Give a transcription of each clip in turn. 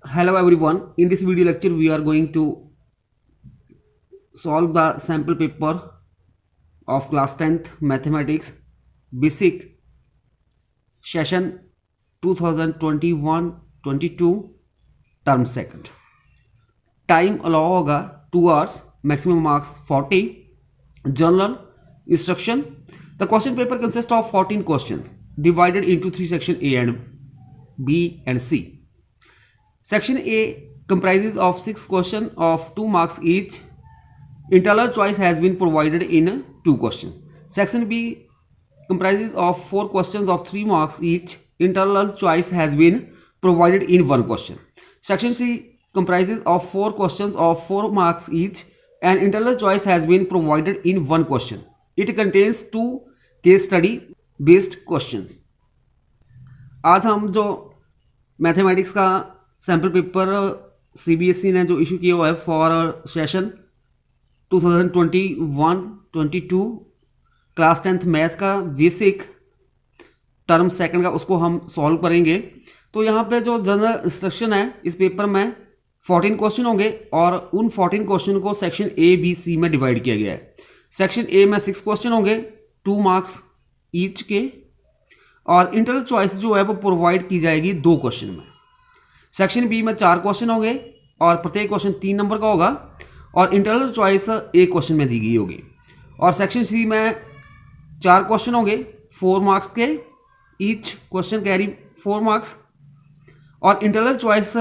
Hello everyone. In this video lecture, we are going to solve the sample paper of class 10th mathematics basic session 2021-22 term second. Time allow होगा 2 hours, maximum marks 40. General instruction. The question paper consists of 14 questions divided into 3 sections A and B and C. Section A comprises of 6 questions of 2 marks each. Internal choice has been provided in 2 questions. Section B comprises of 4 questions of 3 marks each. Internal choice has been provided in 1 question. Section C comprises of 4 questions of 4 marks each and internal choice has been provided in 1 question. It contains 2 case study based questions. आज हम जो mathematics का sample paper CBSE ने जो issue किया हुआ है for session 2021-22 class 10th math का बेसिक टर्म सेकंड का उसको हम सॉल्व करेंगे। तो यहाँ पे जो जनरल इंस्ट्रक्शन है इस पेपर में 14 क्वेश्चन होंगे और उन 14 क्वेश्चन को सेक्शन ए बी सी में डिवाइड किया गया है। सेक्शन ए में 6 क्वेश्चन होंगे 2 मार्क्स ईच के और इंटरनल चॉइस जो है वो प्रोवाइड की जाएगी 2 क्वेश्चन में। सेक्शन बी में 4 क्वेश्चन होंगे और प्रत्येक क्वेश्चन 3 नंबर का होगा और इंटरनल चॉइस एक क्वेश्चन में दी गई होगी। और सेक्शन सी में 4 क्वेश्चन होंगे 4 मार्क्स के, ईच क्वेश्चन कैरी 4 मार्क्स और इंटरनल चॉइस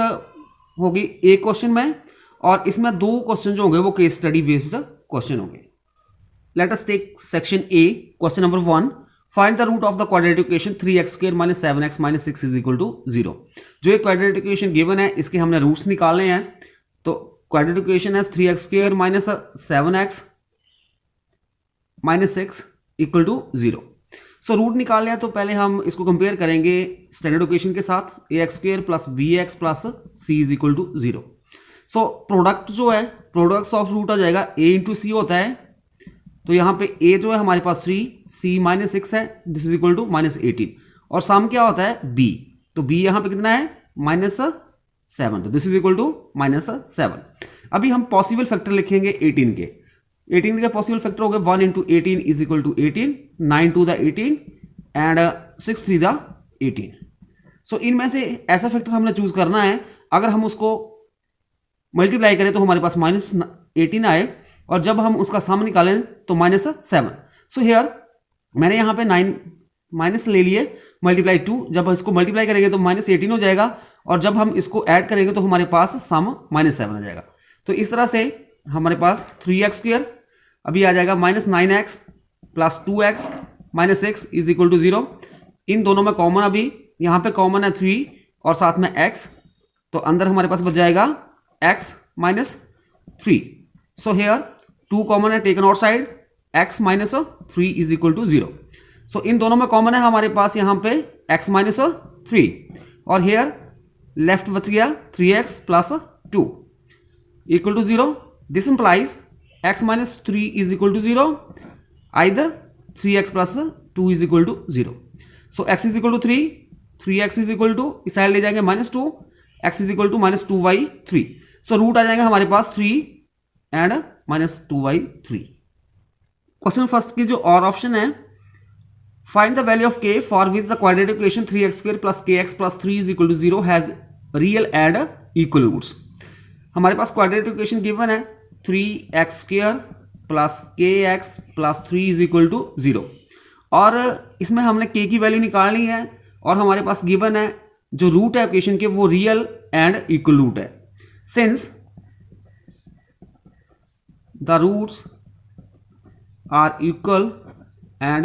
होगी एक क्वेश्चन में और इसमें 2 क्वेश्चन जो होंगे वो केस स्टडी बेस्ड क्वेश्चन होंगे। Let us take section A. Question number 1, find the root of the quadratic equation 3x² - 7x - 6 = 0। जो एक क्वाड्रेटिक इक्वेशन गिवन है इसके हमने रूट्स निकालने हैं। तो क्वाड्रेटिक इक्वेशन है 3x² - 7x - 6 = 0। सो रूट निकाल लिया तो पहले हम इसको कंपेयर करेंगे स्टैंडर्ड इक्वेशन के साथ ax² + bx + c = 0। So product जो है प्रोडक्ट्स ऑफ रूट आ जाएगा a × c होता है। तो यहाँ पे a जो है हमारे पास 3, c -6 है, दिस इज इक्वल टू -18 और सम क्या होता है b। तो b यहाँ पे कितना है -7, तो दिस इज इक्वल टू -7। अभी हम पॉसिबल फैक्टर लिखेंगे 18 के। 18 के पॉसिबल फैक्टर हो गए 1 × 18 = 18, 9 2 द 18 एंड 6 3 द 18। सो इनमें से ऐसा फैक्टर हमने चूज करना है अगर हम उसको मल्टीप्लाई करें तो हमारे पास -18 आए और जब हम उसका सम निकालें तो -7। सो हियर मैंने यहाँ पे 9 माइनस ले लिए मल्टीप्लाई 2, जब इसको मल्टीप्लाई करेंगे तो -18 हो जाएगा और जब हम इसको ऐड करेंगे तो हमारे पास सम -7 आ जाएगा। तो इस तरह से हमारे पास 3x² अभी आ जाएगा -9x + 2x - 6 = 0। इन दोनों में कॉमन अभी यहाँ पे कॉमन है 3 और साथ में x, तो अंदर हमारे पास बच जाएगा x - 3। सो हेयर 2 कॉमन है टेकन आउट साइड, x - 3 = 0। सो इन दोनों में कॉमन है हमारे पास यहाँ पे x - 3 और हेयर लेफ्ट बच गया 3x + 2 = 0। This implies x - 3 = 0, either 3x + 2 = 0। So x = 3, 3x इस साइड ले जाएंगे -2, x = -2/3। सो रूट आ जाएगा हमारे पास 3 एंड -2/3। क्वेश्चन फर्स्ट की जो और ऑप्शन है, find the value of k for which the quadratic equation 3x² + kx + 3 = 0 has real and equal roots. हमारे पास क्वाड्रेटिक इक्वेशन गिवन है 3x² + kx + 3 = 0 और इसमें हमने k की वैल्यू निकालनी है और हमारे पास गिवन है जो रूट है इक्वेशन के वो रियल एंड इक्वल रूट है। Since the roots are equal and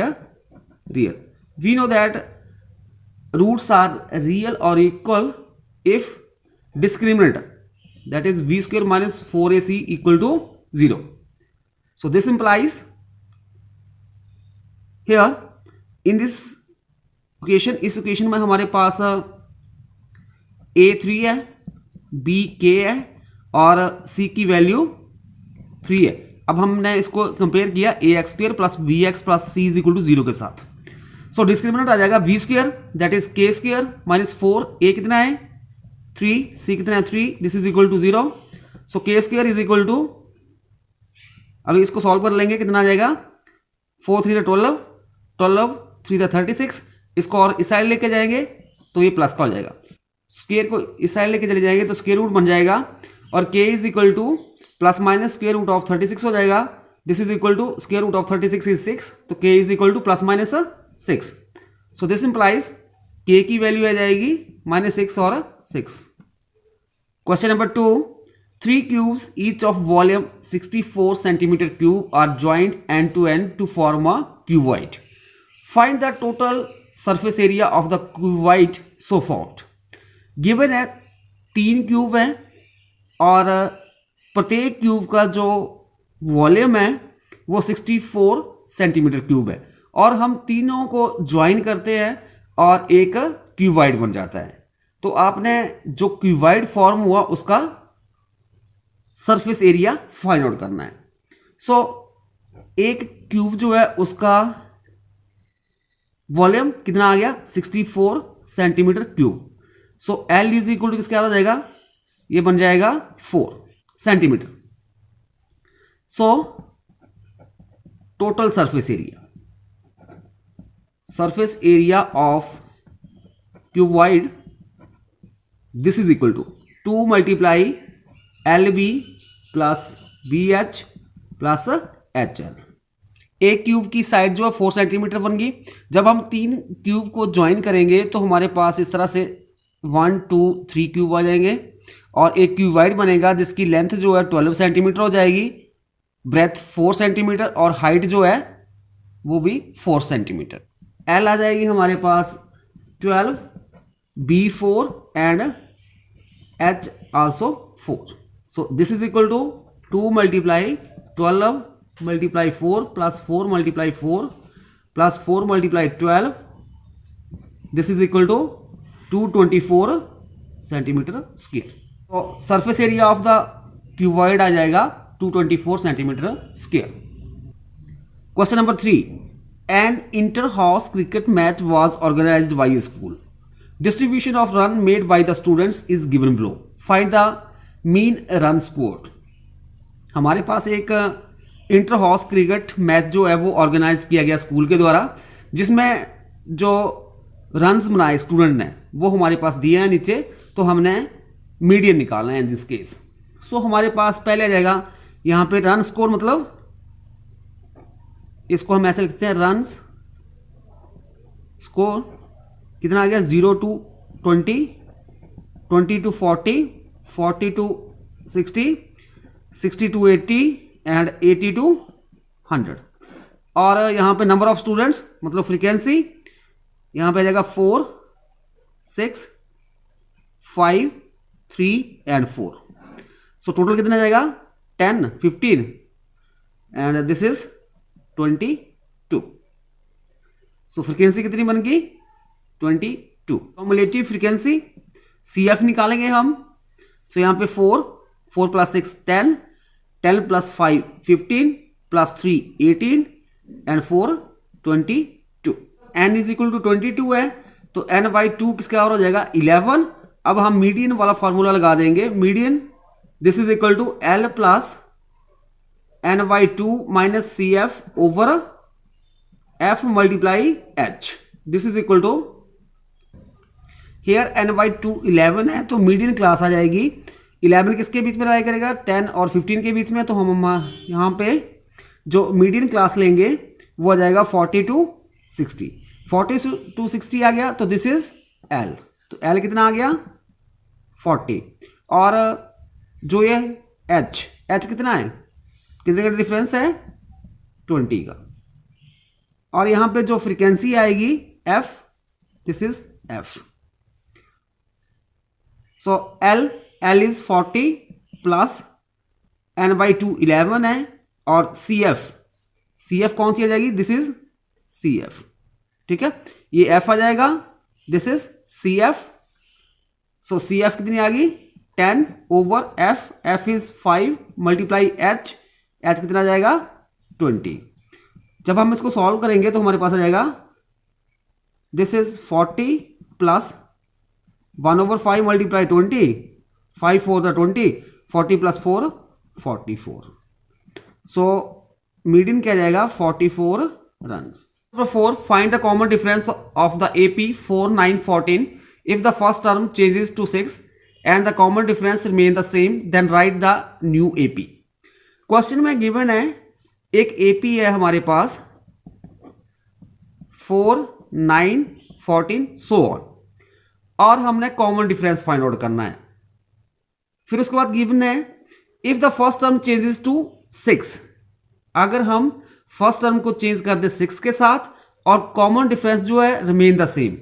real, we know that roots are real or equal if discriminant, that is b² - 4ac = 0. So this implies here in this equation, इस equation में हमारे पास a 3 है, b k है और c की value 3 है। अब हमने इसको कंपेयर किया ax² + bx + c = 0 के साथ। सो डिस्क्रिमिनेंट आ जाएगा v² that is k² - 4, a कितना है 3, सी कितना है 3, दिस इज इक्वल टू 0. सो के स्क्वायर इज इक्वल टू, अभी इसको सॉल्व कर लेंगे, कितना आ जाएगा 4 3 12, 12 3 36. इसको और इस साइड लेके जाएंगे तो ये प्लस का हो जाएगा, स्क्वायर को इस साइड लेके चले जाएंगे तो स्क्वायर रूट बन जाएगा, और k is equal to plus minus square root of 36 हो जाएगा. This is equal to square root of 36 is 6, तो k is equal to plus minus 6. So this implies k की वैल्यू आ जाएगी -6 और 6. Question number 2, 3 cubes each of volume 64 centimeter cube are joined end to end to form a cuboid. Find the total surface area of the cuboid so formed. Given है 3 cube है और प्रत्येक cube का जो volume है वो 64 centimetre cube है, और हम तीनों को ज्वाइन करते हैं और एक क्यूबॉइड बन जाता है. तो आपने जो क्यूबॉइड फॉर्म हुआ उसका सरफेस एरिया फाइंड आउट करना है. सो एक क्यूब जो है उसका वॉल्यूम कितना आ गया 64 centimetre cube. So L is equal to किसका आ जाएगा, ये बन जाएगा 4 centimetre. So total surface area of cuboid, this is equal to 2 multiply L B plus B H plus H L. एक क्यूब की साइड जो है 4 सेंटीमीटर बन गई. जब हम 3 क्यूब को ज्वाइन करेंगे तो हमारे पास इस तरह से 1 2 3 क्यूब आ जाएंगे, और एक क्यूबॉइड बनेगा जिसकी लेंथ जो है 12 सेंटीमीटर हो जाएगी, ब्रेथ 4 सेंटीमीटर और हाइट जो है वो भी 4 सेंटीमीटर. एल आ जाएगी हमारे पास 12, B 4 and H also 4. So this is equal to 2 multiply 12 multiply 4 plus 4 multiply 4 plus 4 multiply 12, this is equal to 224 centimetre square. तो surface area of the cuboid आ जाएगा 224 centimetre square. Question number 3, an inter house cricket match was organised by school. Distribution of run made by the students is given below. Find the mean run scored. हमारे पास एक inter house cricket match जो है वो organise किया गया school के द्वारा, जिसमें जो रन्स बनाए स्टूडेंट ने वो हमारे पास दिए हैं नीचे, तो हमने मीडियन निकालना है इन दिस केस. सो हमारे पास पहले आ जाएगा यहाँ पे रन स्कोर, मतलब इसको हम ऐसे लिखते हैं रन्स स्कोर कितना आ गया 0 to 20, 20 to 40, 40 to 60, 60 to 80 and 80 to 100. और यहाँ पे नंबर ऑफ स्टूडेंट्स मतलब फ्रीक्वेंसी यहाँ पे आ जाएगा 4 6 5 3 एंड 4. सो टोटल कितना जाएगा 10 15 and this is 22. So frequency कितनी बन गई 22. कम्युलेटिव फ्रीक्वेंसी CF निकालेंगे हम. सो यहाँ पे 4 plus 6 10, 10 plus 5 15 plus 3 18 and 4 22. n is equal to 22 है तो n बाई 2 किसका और हो जाएगा 11. अब हम मीडियन वाला फॉर्मूला लगा देंगे. Median this is equal to L plus n by 2 minus CF over F multiply H. This is equal to here n by 2 11 है तो मीडियन क्लास आ जाएगी. 11 किसके बीच में लाई करेगा 10 और 15 के बीच में, तो हम यहाँ पे जो मीडियन क्लास लेंगे वो आ जाएगा 40 to 60. 40 to 60 आ गया तो दिस इज L. तो L कितना आ गया 40. और जो ये H कितना है, कितने का डिफरेंस है 20 का. और यहाँ पे जो फ्रीक्वेंसी आएगी F, this is F. So L is 40 plus n by 2 11 है, और CF कौन सी आ जाएगी दिस इज CF. ठीक है, ये F आ जाएगा, this is CF. So CF कितनी आ गई 10 over F is 5 multiply H कितना आ जाएगा 20. जब हम इसको सॉल्व करेंगे तो हमारे पास आ जाएगा this is 40 plus 1/5 multiply 20, 5 4 the 20, 40 + 4 44। So median क्या जाएगा 44 runs. Number 4, find the common difference of the AP 4 9 14 if the first term changes to 6 and the common difference remain the same then write the new AP। क्वेश्चन में given है एक AP है हमारे पास 4 9 14 so on, और हमने common difference find out करना है। फिर उसके बाद गिवन है if the first term changes to 6, अगर हम फर्स्ट टर्म को चेंज कर दे 6 के साथ और कॉमन डिफरेंस जो है remain the same,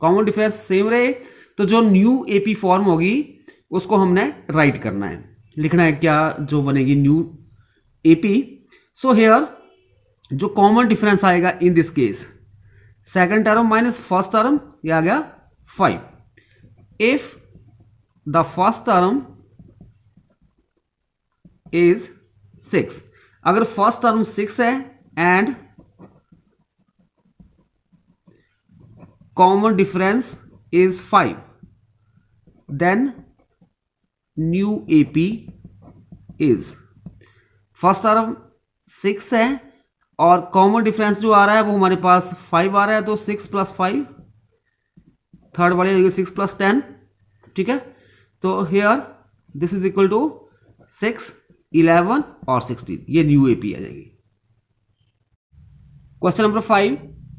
common difference same रहे, तो जो न्यू AP फॉर्म होगी उसको हमने राइट करना है, लिखना है क्या जो बनेगी न्यू AP। सो हेयर जो कॉमन डिफरेंस आएगा in this case second term minus first term, ये आ गया 5। If the first term is 6, अगर फर्स्ट टर्म 6 है and common difference is 5, then new AP is, first term 6 है और common difference जो आ रहा है वो हमारे पास 5 आ रहा है, तो 6 + 5, थर्ड वाली होगी 6 + 10, ठीक है। तो here this is equal to 6 11 और 16, ये न्यू AP आ जाएगी। Question number 5,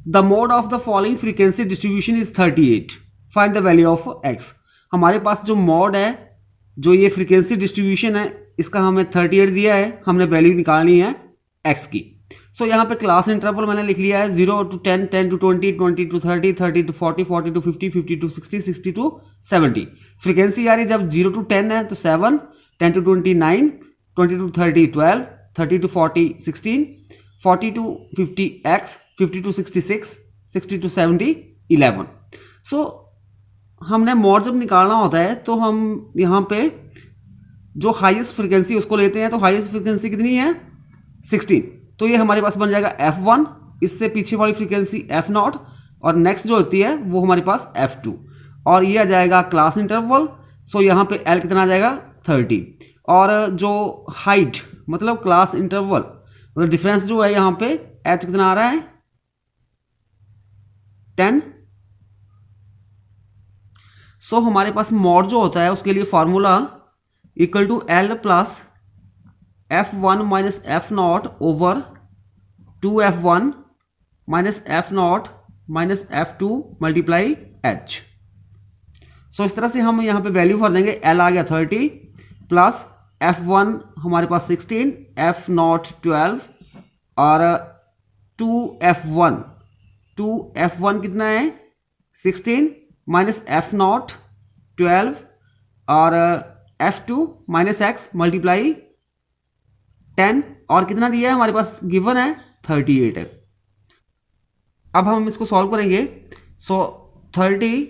the mode of the following frequency distribution is 38, find the value of x। हमारे पास जो मोड है, जो ये फ्रीक्वेंसी डिस्ट्रीब्यूशन है, इसका हमें 38 दिया है, हमने वैल्यू निकालनी है x की। सो यहाँ पे क्लास इंटरवल मैंने लिख लिया है 0 to 10, 10 to 20, 20 to 30, 30 to 40, 40 to 50, 50 to 60, 60 to 70। Frequency आ रही जब 0 to 10 है तो 7, 10 to 20 9, 20 to 30 12, 30 to 40 16, 40 to 50 x, 50 to 66, 60 to 70 11। सो हमने मोड जब निकालना होता है तो हम यहाँ पे जो हाईएस्ट फ्रीक्वेंसी उसको लेते हैं, तो हाईएस्ट फ्रीक्वेंसी कितनी है 16, तो ये हमारे पास बन जाएगा F1, इससे पीछे वाली फ्रीक्वेंसी F0 और नेक्स्ट जो होती है वो हमारे पास F2, और ये आ जाएगा क्लास इंटरवल। सो यहाँ पे L कितना आ जाएगा 30, और जो हाइट मतलब क्लास इंटरवल मतलब डिफरेंस जो है यहाँ पे H कितना आ रहा है 10। सो हमारे पास मॉड जो होता है उसके लिए formula equal to L plus F1 minus F0 over 2F1 minus F0 minus F2 multiply H। So इस तरह से हम यहाँ पे वैल्यू भर देंगे। L आ गया 30 प्लस F1 हमारे पास 16, F0 12 और 2F1 कितना है 16 माइनस F0 12 और F2 माइनस X मल्टीप्लाई 10, और कितना दिया है हमारे पास गिवन है 38 है। अब हम इसको सॉल्व करेंगे। So 30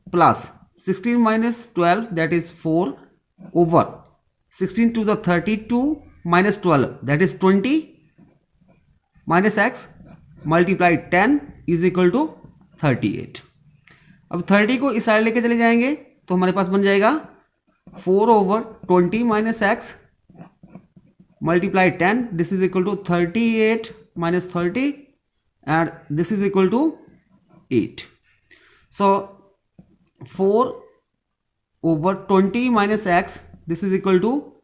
plus 16 minus 12 that is 4 over 16 to the 32 minus 12 that is 20 minus x multiply 10 is equal to 38। अब 30 को इस साइड लेके चले जाएंगे तो हमारे पास बन जाएगा 4 over 20 minus x multiply 10, this is equal to 38 minus 30 and this is equal to 8. So 4 over 20 minus x this is equal to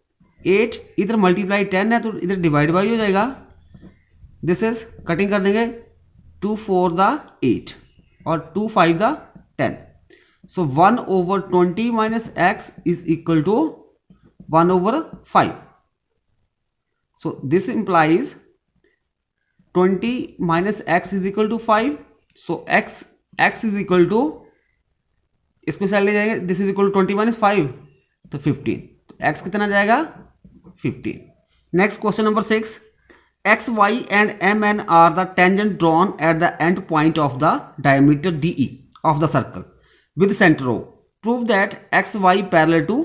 8, इधर multiply 10 है तो इधर डिवाइड बाई हो जाएगा, this is कटिंग कर देंगे 2 4 the 8 और 2 5 the 10. So 1 over 20 minus x is equal to 1 over 5. So this implies 20 minus x is equal to 5. So x is equal to, इसको साइड ले जाएंगे, this is equal to 20 minus 5 तो 15, तो x कितना जाएगा 15। Next question number 6, x, y and mn are the tangent drawn at the end point of the diameter DE of the circle with center O. Prove that x, y parallel to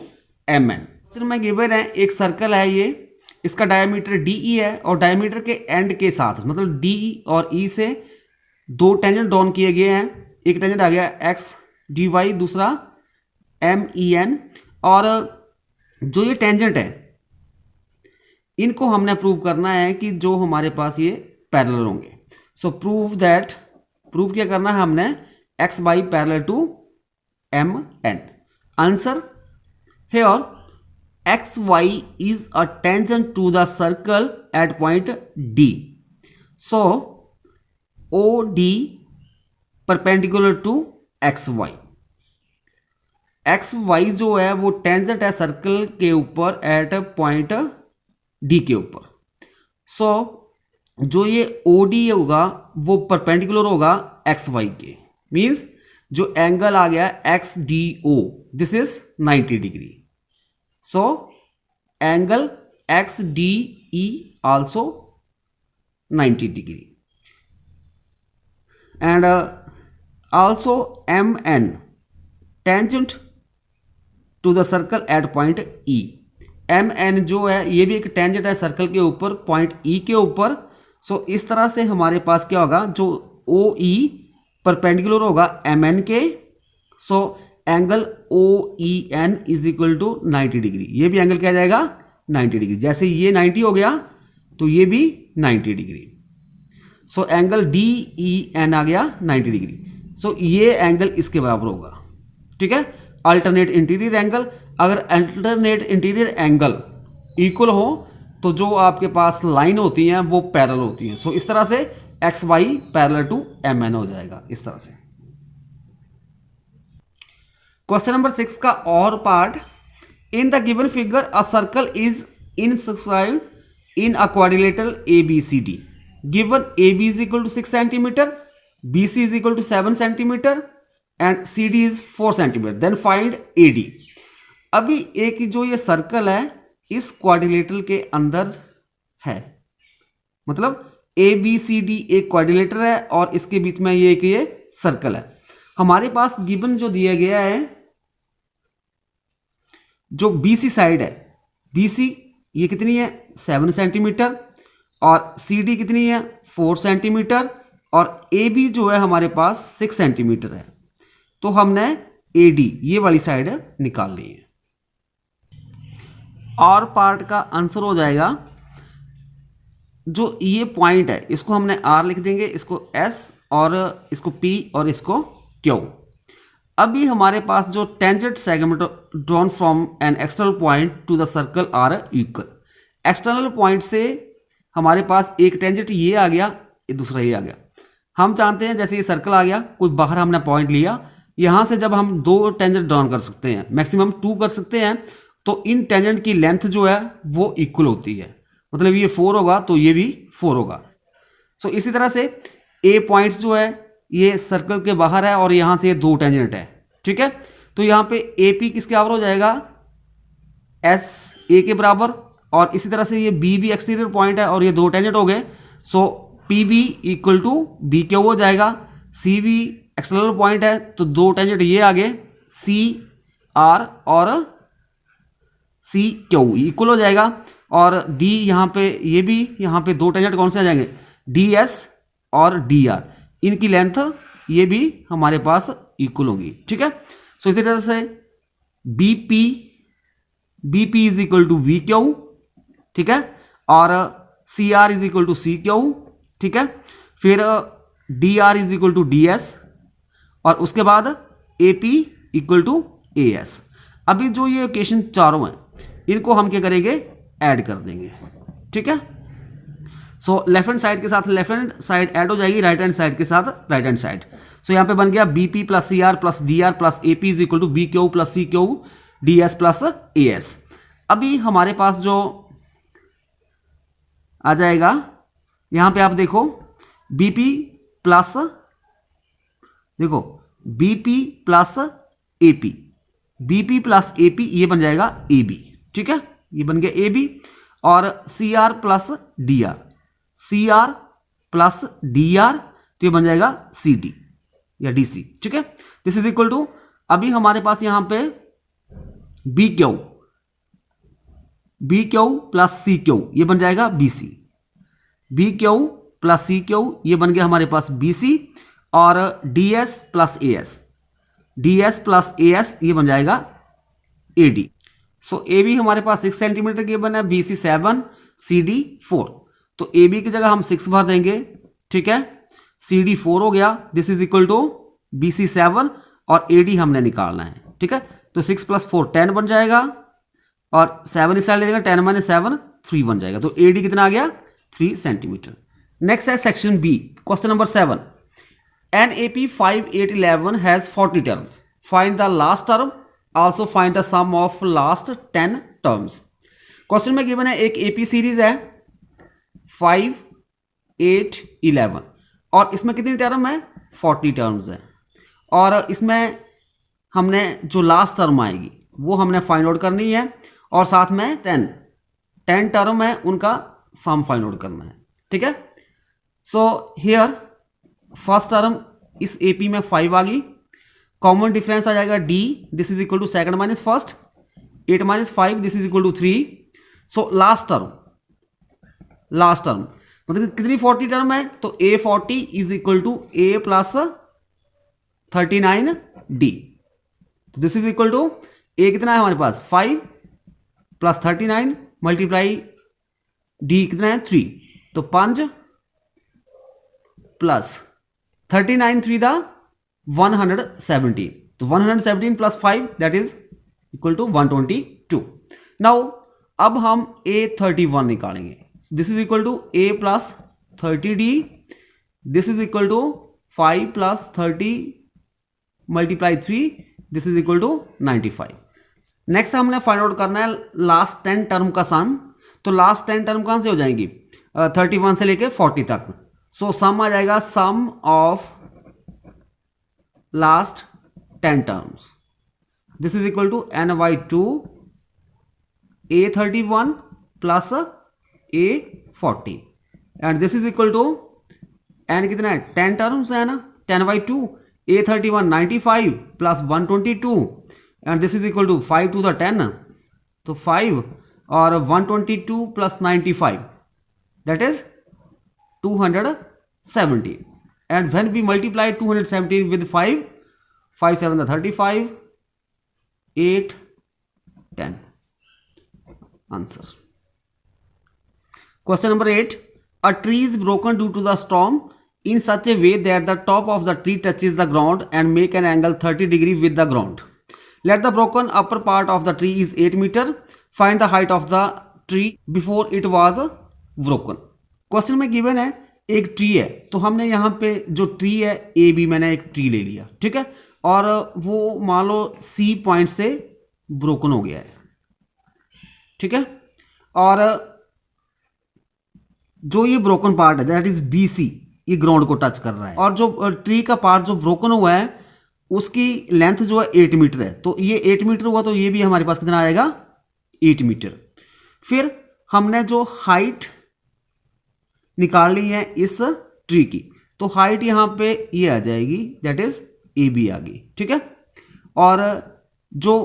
mn। Question में given है एक circle है, ये इसका diameter DE है और diameter के and के साथ मतलब DE और E से दो टेंजेंट ड्रॉन किए गए हैं। एक टेंजेंट आ गया x dy, दूसरा MEN, और जो ये टेंजेंट है इनको हमने प्रूव करना है कि जो हमारे पास ये पैरेलल होंगे। सो प्रूव क्या करना है हमने, x y parallel to MN। Answer here XY is a tangent to the circle at point D. So OD perpendicular to XY। XY जो है वो टेंजेंट है सर्कल के ऊपर एट पॉइंट D के ऊपर। सो जो ये OD होगा वो परपेंडिकुलर होगा XY के, मीन्स जो एंगल आ गया XDO, this is 90 degree. So angle XDE also 90 degree, and also MN tangent to the circle at point E। MN जो है ये भी एक टेंजेंट है सर्कल के ऊपर पॉइंट E के ऊपर। सो इस तरह से हमारे पास क्या होगा, जो OE परपेंडिकुलर होगा MN के। So angle OEN is equal to 90 degree. ये भी एंगल क्या आ जाएगा 90 डिग्री। जैसे ये 90 हो गया तो ये भी 90 डिग्री। सो एंगल DEN आ गया 90 डिग्री। सो ये एंगल इसके बराबर होगा, ठीक है। अल्टरनेट इंटीरियर एंगल, अगर अल्टरनेट इंटीरियर एंगल इक्वल हो तो जो आपके पास लाइन होती हैं वो पैरेलल होती हैं। सो इस तरह से XY पैरेलल टू MN हो जाएगा इस तरह से। क्वेश्चन नंबर 6 का और part, in the given figure a circle is inscribed in a quadrilateral ABCD, given AB is equal to 6 centimetre, BC is equal to 7 centimetre and CD is 4 centimetre, then find AD। अभी एक जो ये circle है इस quadrilateral के अंदर है, मतलब ABCD एक क्वाड्रिलेटर है और इसके बीच में ये एक ये सर्कल है। हमारे पास गिवन जो दिया गया है, जो BC साइड है, BC ये कितनी है 7 सेंटीमीटर और CD कितनी है 4 सेंटीमीटर और AB जो है हमारे पास 6 सेंटीमीटर है। तो हमने AD ये वाली साइड निकालनी है। और पार्ट का आंसर हो जाएगा, जो ये पॉइंट है इसको हमने R लिख देंगे, इसको S और इसको P और इसको Q। अभी हमारे पास जो tangent segment drawn from an external point to the circle are equal. External point से हमारे पास एक टेंजेंट ये आ गया, ये दूसरा ये आ गया। हम जानते हैं जैसे ये सर्कल आ गया, कोई बाहर हमने पॉइंट लिया, यहाँ से जब हम 2 टेंजेंट ड्रॉन कर सकते हैं, मैक्सिमम 2 कर सकते हैं, तो इन टेंजेंट की लेंथ जो है वो इक्वल होती है। मतलब ये 4 होगा तो ये भी 4 होगा। सो इसी तरह से ए पॉइंट्स जो है ये सर्कल के बाहर है और यहाँ से ये 2 टेंजेंट है, ठीक है। तो यहाँ पे AP किसके बराबर हो जाएगा, SA के बराबर, और इसी तरह से ये B भी एक्सटीरियर पॉइंट है और ये 2 टेंजेंट हो गए। सो PB इक्वल टू BQ हो जाएगा। CB एक्सटर्नल पॉइंट है तो 2 टेंजेंट ये आ गए, CR और CQ इक्वल हो जाएगा। और D यहाँ पे ये भी, यहाँ पे 2 टेंजेंट कौन से आ जाएंगे, DS और DR, इनकी लेंथ ये भी हमारे पास इक्वल होगी, ठीक है। सो इसी तरह से BP is equal to VQ, ठीक है, और CR is equal to CQ, ठीक है। फिर DR is equal to DS और उसके बाद AP इक्वल टू AS। अभी जो ये इक्वेशन चारों हैं इनको हम क्या करेंगे, ऐड कर देंगे, ठीक है। सो लेफ्ट हैंड साइड के साथ लेफ्ट हैंड साइड ऐड हो जाएगी, राइट हैंड साइड के साथ राइट हैंड साइड। सो यहाँ पे बन गया BP plus CR plus DR plus AP is equal to BQ plus CQ DS plus AS। अभी हमारे पास जो आ जाएगा, यहाँ पे आप देखो BP प्लस, देखो BP plus AP, BP plus AP ये बन जाएगा AB, ठीक है, ये बन गया AB। और CR plus DR, CR plus DR तो ये बन जाएगा CD या DC, ठीक है। दिस इज इक्वल टू, अभी हमारे पास यहां पे BQ प्लस CQ ये बन जाएगा BC, BQ प्लस CQ ये बन गया हमारे पास BC, और DS plus AS, DS plus AS ये बन जाएगा AD। सो AB हमारे पास 6 सेंटीमीटर गिवन है, BC 7, CD 4। तो AB की जगह हम 6 भर देंगे, ठीक है। CD 4 हो गया, this is equal to BC 7 और AD हमने निकालना है, ठीक है। तो 6 + 4 10 बन जाएगा और 7 इस साइड ले जाएगा, 10 - 7 3 बन जाएगा। तो AD कितना आ गया? 3 सेंटीमीटर। नेक्स्ट है section B, question number 7। NAP 5811 has 40 terms, find the last term, also find the sum of last 10 terms. क्वेश्चन में गिवन है एक AP सीरीज है 5, 8, 11 और इसमें कितनी टर्म है? 40 टर्म्स है और इसमें हमने जो लास्ट टर्म आएगी वो हमने फाइंड आउट करनी है और साथ में 10 टर्म है उनका सम फाइंड आउट करना है, ठीक है। सो हियर फर्स्ट टर्म इस AP में 5 आ गई, कॉमन डिफरेंस आ जाएगा D, this is equal to second minus first, 8 - 5 this is equal to 3। So last term मतलब कितनी 40 टर्म है? तो A40 is equal to A plus 39D। तो this is equal to A कितना है हमारे पास? 5 प्लस 39 मल्टीप्लाई D कितना है? 3। तो 5 प्लस 39 3 द 117। तो 117 plus 5 that is equal to 122। Now अब हम A31 निकालेंगे, this is equal to A plus 30D, this is equal to 5 plus 30 multiply 3, this is equal to 95। Next हमने फाइंड आउट करना है लास्ट 10 टर्म का सम। तो last 10 term कहां से हो जाएंगी? 31 से लेके 40 तक। सो सम आ जाएगा sum of last 10 terms, this is equal to n/2 A31 plus A40 and this is equal to n कितना है? 10 टर्म्स है ना, 10/2 A31 95 plus 122 and this is equal to 5 to the 10, तो 5 और 122 plus 95 that is 270 and when we multiply 217 with 5, 5 7 the 35, 8 10 answer. Question number 8. A tree is broken due to the storm in such a way that the top of the tree touches the ground and make an angle 30 degree with the ground. Let the broken upper part of the tree is 8 meter. Find the height of the tree before it was broken. Question में given है एक tree है, तो हमने यहाँ पे जो tree है AB मैंने एक ट्री ले लिया, ठीक है, और वो मान लो C पॉइंट से ब्रोकन हो गया है, ठीक है, और जो ये ब्रोकन पार्ट है दैट इज BC, ये ग्राउंड को टच कर रहा है और जो ट्री का पार्ट जो ब्रोकन हुआ है उसकी लेंथ जो है 8 मीटर है। तो ये 8 मीटर हुआ तो ये भी हमारे पास कितना आएगा? 8 मीटर। फिर हमने जो हाइट निकालनी है इस ट्री की, तो हाइट यहां पे ये आ जाएगी दैट इज AB आ गई, ठीक है। और जो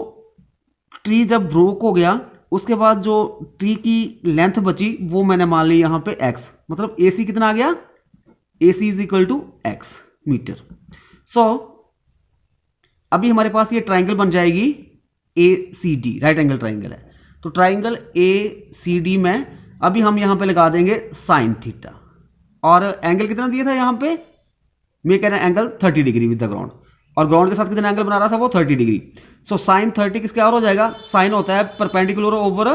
ट्री जब ब्रोक हो गया उसके बाद जो ट्री की लेंथ बची वो मैंने मान ली यहाँ पे x, मतलब AC कितना आ गया? AC is equal to x metre. So अभी हमारे पास ये ट्राइंगल बन जाएगी ACD, राइट एंगल ट्राइंगल है। तो ट्राइंगल ACD में अभी हम यहाँ पे लगा देंगे साइन थीटा और एंगल कितना दिया था यहाँ पे? Make an angle 30 degree with the ground, और ग्राउंड के साथ कितना एंगल बना रहा था वो 30 डिग्री। सो साइन 30 किसके और हो जाएगा? साइन होता है परपेंडिकुलर ओवर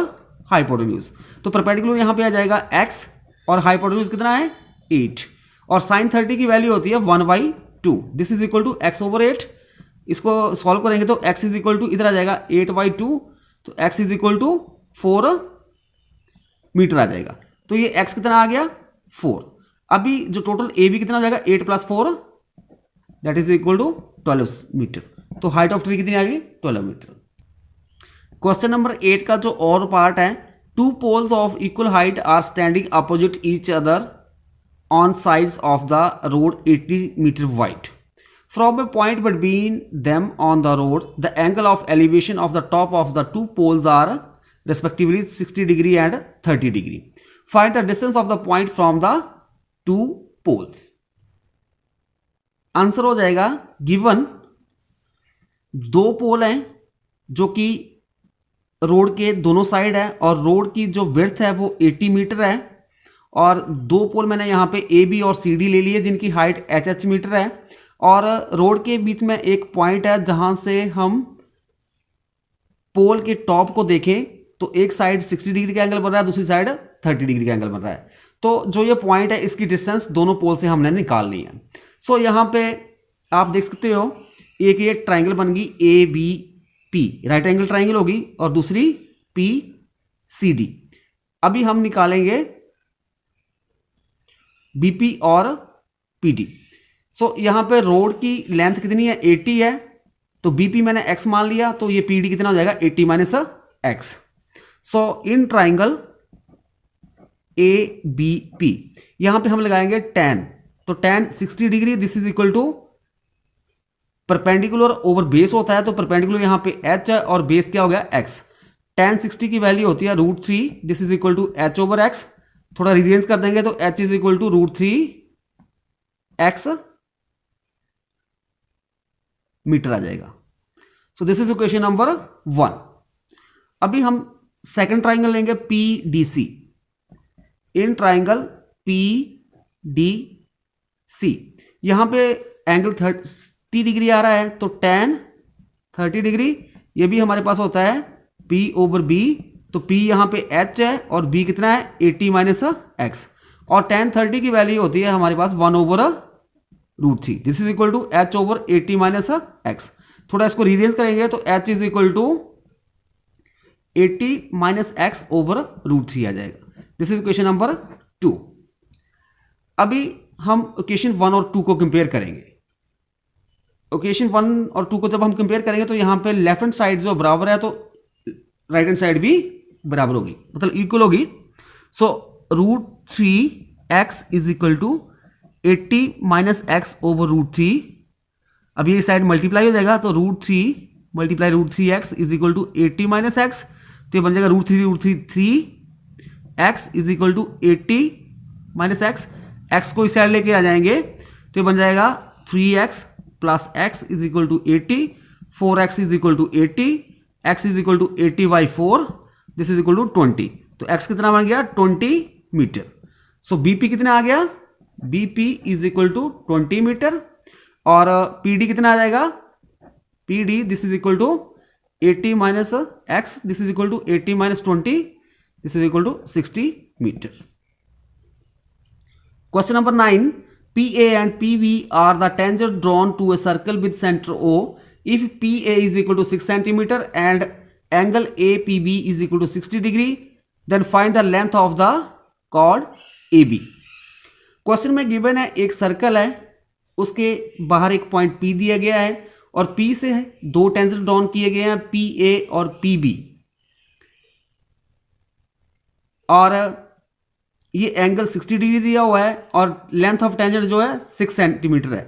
हाइपोटेन्यूज, तो परपेंडिकुलर यहाँ पे आ जाएगा x और हाइपोटेन्यूज कितना है? 8 और साइन 30 की वैल्यू होती है 1/2, this is equal to x/8। इसको सॉल्व करेंगे तो x इज इक्वल टू इधर आ जाएगा 8/2, तो x is equal to 4 metre आ जाएगा। तो ये x कितना आ गया? 4। अभी जो टोटल AB कितना हो जाएगा? 8 + 4 that is equal to 12 metre. तो हाइट ऑफ ट्री कितनी आ गई? 12 मीटर। क्वेश्चन नंबर 8 का जो और पार्ट है, 2 poles of equal height are standing opposite each other on sides of the road 80 metre wide. From a point between them on the road, the angle of elevation of the top of the 2 poles are respectively 60 degree and 30 degree. Find the distance of the point from the 2 poles. Answer हो जाएगा given 2 पोल हैं जो कि road के दोनों side है और road की जो विड्थ है वो 80 मीटर है और दो पोल मैंने यहाँ पे ए बी और सी डी ले लिए जिनकी हाइट एच मीटर है और रोड के बीच में एक पॉइंट है जहाँ से हम पोल के टॉप को देखें तो एक साइड 60 डिग्री का एंगल बन रहा है, दूसरी साइड 30 डिग्री का एंगल बन रहा है। तो जो ये पॉइंट है इसकी डिस्टेंस दोनों पोल से हमने निकालनी है। सो यहाँ पे आप देख सकते हो एक ये ट्राइंगल बन गई A B P, right angle triangle होगी और दूसरी पी सी डी। अभी हम निकालेंगे बीपी और पीडी। सो यहाँ पे रोड की लेंथ कितनी है 80 है तो बीपी मैंने x मान लिया तो ये पीडी कितना हो जाएगा 80 minus x. So in triangle A B P यहां पे हम लगाएंगे tan, तो tan 60 degree this is equal to perpendicular over base होता है तो परपेंडिकुलर यहां पे h है और बेस क्या हो गया x। tan 60 की वैल्यू होती है √3 this is equal to h over x। थोड़ा रिअरेंज कर देंगे तो h is equal to √3 x metre आ जाएगा। So this is equation number 1। अभी हम सेकंड ट्राइंगल लेंगे P D C. In triangle P D C यहां पे एंगल 30 डिग्री आ रहा है तो tan 30 डिग्री, ये भी हमारे पास होता है P ओवर B, तो P यहां पे H है और B कितना है 80 माइनस एक्स और tan 30 की वैल्यू होती है हमारे पास 1 over √3 this is equal to H over 80 minus x. थोड़ा इसको रीअरेंज करेंगे तो H is equal to 80 minus x over √3 आ जाएगा। This is equation number 2। अभी हम इक्वेशन 1 और 2 को कंपेयर करेंगे। इक्वेशन 1 और 2 को जब हम कंपेयर करेंगे तो यहाँ पे लेफ्ट हैंड साइड जो बराबर है तो राइट हैंड साइड भी बराबर होगी, मतलब इक्वल होगी। So √3x is equal to 80 minus x over √3। अब ये साइड मल्टीप्लाई हो जाएगा तो √3 multiply √3x is equal to 80 minus x, तो ये बन जाएगा √3 x is equal to 80 minus x. X को इस साइड लेके आ जाएंगे तो ये बन जाएगा 3x plus x is equal to 80, 4x is equal to 80, x is equal to 80 by 4 this is equal to 20। तो x कितना बन गया 20 मीटर। सो BP कितना आ गया BP is equal to 20 metre और PD कितना आ जाएगा PD this is equal to 80 minus x this is equal to 80 minus 20 this is equal to 60 metre. Question number 9, PA and PB are the tangent drawn to a circle with center O. If PA is equal to 6 centimeter and angle APB is equal to 60 degree, then find the length of the chord AB. Question में given है एक circle है, उसके बाहर एक point P दिया गया है और P से दो टेंजेंट ड्रॉन किए गए हैं PA और PB और ये एंगल 60 डिग्री दिया हुआ है और लेंथ ऑफ टेंजेंट जो है 6 सेंटीमीटर है।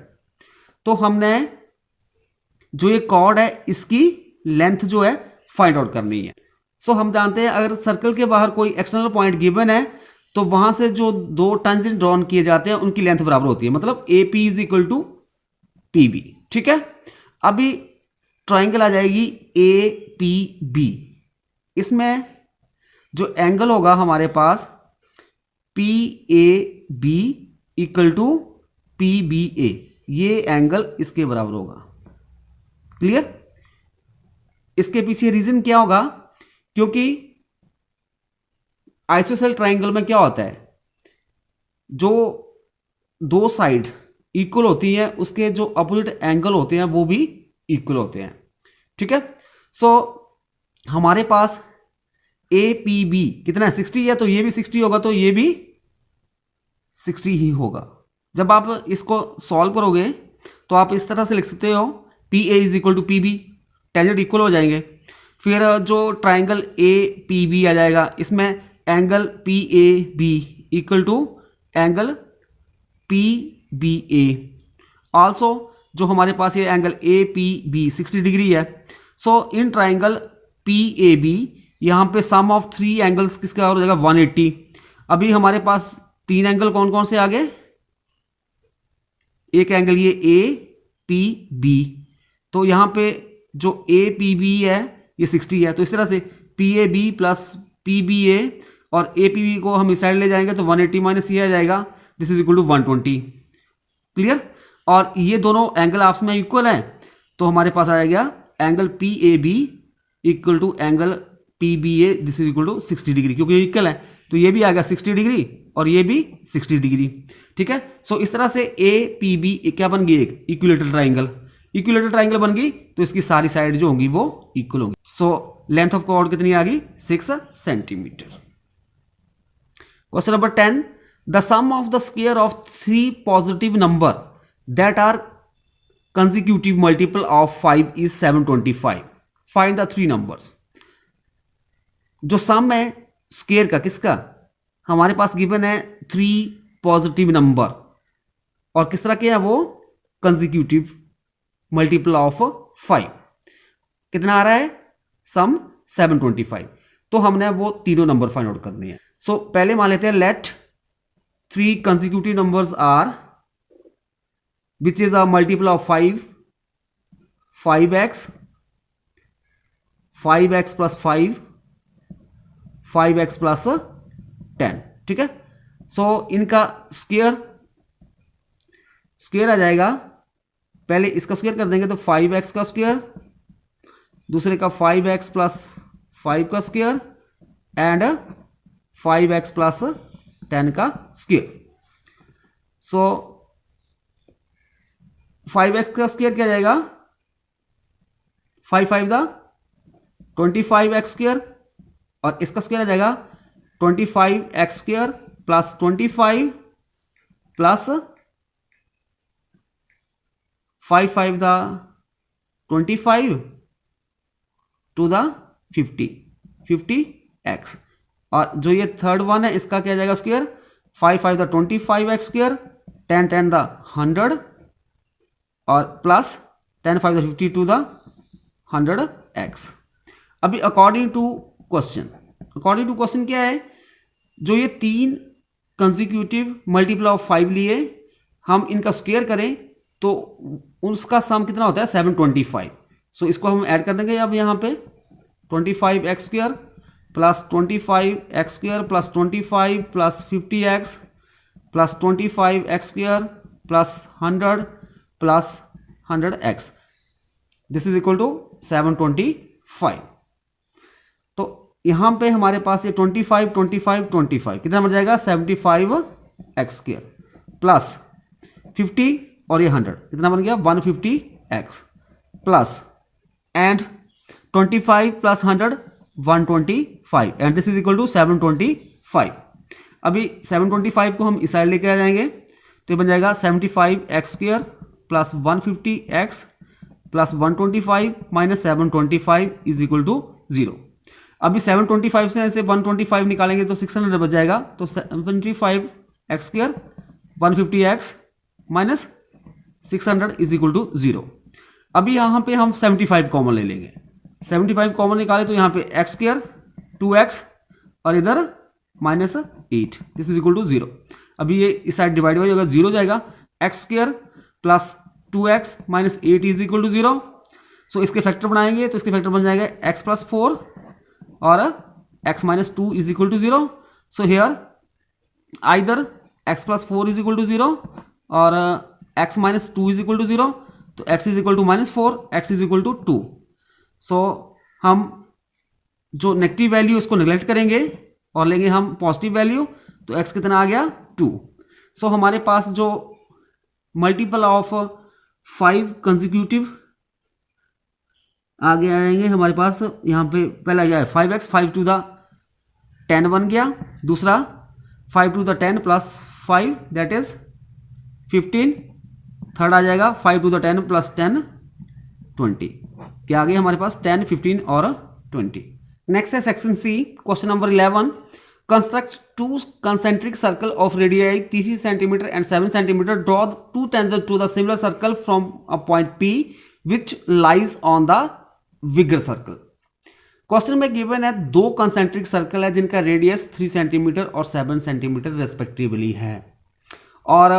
तो हमने जो ये कॉर्ड है इसकी लेंथ जो है फाइंड आउट करनी है। सो हम जानते हैं अगर सर्कल के बाहर कोई एक्सटर्नल पॉइंट गिवन है तो वहां से जो दो टेंजेंट ड्रॉन किए जाते हैं उनकी लेंथ बराबर होती है, मतलब AP is equal to PB। ठीक है, अभी ट्राइंगल आ जाएगी APB। इसमें जो एंगल होगा हमारे पास PAB इक्वल टू PBA, ये एंगल इसके बराबर होगा। क्लियर? इसके पीछे रीजन क्या होगा, क्योंकि आइसोसेल ट्राइंगल में क्या होता है, जो दो साइड इक्वल होती हैं उसके जो अपोजिट एंगल होते हैं वो भी इक्वल होते हैं। ठीक है, सो हमारे पास APB कितना है 60 है तो ये भी 60 होगा, तो ये भी 60 ही होगा। जब आप इसको सॉल्व करोगे तो आप इस तरह से लिख सकते हो PA is equal to PB, tangent equal हो जाएंगे। फिर जो ट्राइंगल APB आ जाएगा इसमें angle PAB equal to angle PBA। Also जो हमारे पास ये एंगल APB 60 डिग्री है। सो इन ट्राइंगल PAB यहाँ पे सम ऑफ 3 एंगल्स किसका हो जाएगा 180। अभी हमारे पास 3 एंगल कौन कौन से आ गए, एक एंगल ये APB, तो यहाँ पे जो APB है ये 60 है, तो इस तरह से PAB प्लस PBA और APB को हम इस साइड ले जाएंगे तो 180 माइनस ये आ जाएगा, this is equal to 120। Clear? और ये दोनों एंगल आपस में इक्वल हैं तो हमारे पास आ जाएगा angle PAB equal to angle PBA, this is equal to 60 degree, क्योंकि ये इक्वल है तो ये भी आ गया 60 डिग्री और ये भी 60 डिग्री। ठीक है, सो इस तरह से APB क्या बन गई, एक इक्विलेटरल ट्राइंगल। इक्विलेटरल ट्राइंगल बन गई तो इसकी सारी साइड जो होंगी वो इक्वल होंगी। सो लेंथ ऑफ कॉर्ड कितनी आ गई, 6 centimetre. Question number 10, the sum of the square of 3 positive number that are consecutive multiple of 5 is 725। Find the 3 numbers. जो सम है स्क्वायर का, किसका, हमारे पास गिवन है 3 पॉजिटिव नंबर और किस तरह के हैं वो, कंसेक्यूटिव मल्टीपल ऑफ 5। कितना आ रहा है सम, 725। तो हमने वो तीनों नंबर फाइंड आउट करने हैं। सो पहले मान लेते हैं let 3 consecutive numbers are which is a multiple of 5, 5x, 5x plus 5, 5x plus 10। ठीक है, सो इनका स्क्वायर आ जाएगा। पहले इसका स्क्वायर कर देंगे तो 5x का स्क्वायर, दूसरे का 5x प्लस 5 का स्क्वायर एंड 5x प्लस 10 का स्क्वायर। सो 5x का स्क्वायर क्या जाएगा, 5 5 दा 25x स्क्वायर और इसका स्क्वायर आ जाएगा 25x स्क्वायर प्लस 25 प्लस 5 5 दा 25 टू द 50x। और जो ये थर्ड वन है इसका क्या जाएगा square, 5 5 the 25x square, 10 10 the 100 और plus 10 5 the 50 to the 100x। अभी अकॉर्डिंग टू क्वेश्चन क्या है, जो ये 3 कंसेक्यूटिव मल्टीपल ऑफ 5 लिए, हम इनका स्क्वायर करें तो उसका सम कितना होता है 725। सो इसको हम ऐड कर देंगे अब यहाँ पे 25x square plus 25x square plus 25 plus 50x plus 25x square plus 100 plus 100x, this is equal to 725। तो यहाँ पे हमारे पास ये 25 25 25 कितना बन जाएगा 75x स्क्वायर प्लस 50 और ये 100 कितना बन गया 150x plus and 25 plus 100 125 and this is equal to 725। अभी 725 को हम इस साइड लेके आ जाएंगे तो ये बन जाएगा 75x square plus 150x plus 125 minus 725 is equal to 0। अभी 725 से ऐसे 125 निकालेंगे तो 600 बच जाएगा, तो 75x square 150x minus 600 is equal to 0। अभी यहाँ पे हम 75 कॉमन ले लेंगे, 75 कॉमन निकाले तो यहाँ पे x स्क्वायर 2x और इधर minus 8, this is equal to 0। अभी ये इस साइड डिवाइड हो जाएगा 0 जाएगा, x square plus 2x minus 8 is equal to 0। So इसके फैक्टर बनाएंगे तो इसके फैक्टर बन जाएगा x प्लस 4 और x minus 2 is equal to 0। So here either x plus 4 is equal to 0 और x minus 2 is equal to 0, तो x is equal to minus 4, x is equal to 2। So हम जो negative value उसको neglect करेंगे और लेंगे हम positive value, तो x कितना आ गया 2। सो हमारे पास जो मल्टीपल ऑफ 5 कंसेक्यूटिव आगे आएंगे हमारे पास, यहाँ पे पहला क्या है 5x 5 टू द 10 बन गया, दूसरा 5 to the 10 plus 5 that is 15, third आ जाएगा 5 टू द 10 प्लस 10 20। क्या आ गया हमारे पास 10 15 और 20। नेक्स्ट है section C, question number 11, construct 2 concentric circle of radii 3 cm and 7 cm. Draw 2 tangents to the similar circle from a point P which lies on the bigger circle. Question में given है 2 concentric circle है जिनका radius 3 centimetre और 7 centimetre respectively है और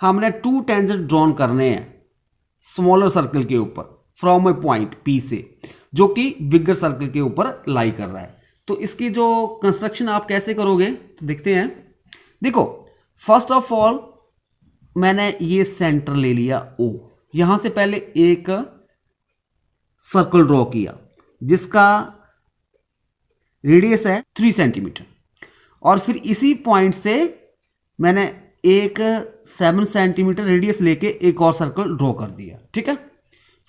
हमने 2 tangent drawn करने हैं स्मॉलर सर्कल के ऊपर फ्रॉम ए पॉइंट P से। जो कि बिगर सर्कल के ऊपर लाई कर रहा है। तो इसकी जो कंस्ट्रक्शन आप कैसे करोगे तो देखते हैं। देखो फर्स्ट ऑफ ऑल मैंने ये सेंटर ले लिया O, यहां से पहले एक सर्कल ड्रॉ किया जिसका रेडियस है 3 सेंटीमीटर, और फिर इसी पॉइंट से मैंने एक 7 सेंटीमीटर रेडियस लेके एक और सर्कल ड्रॉ कर दिया, ठीक है।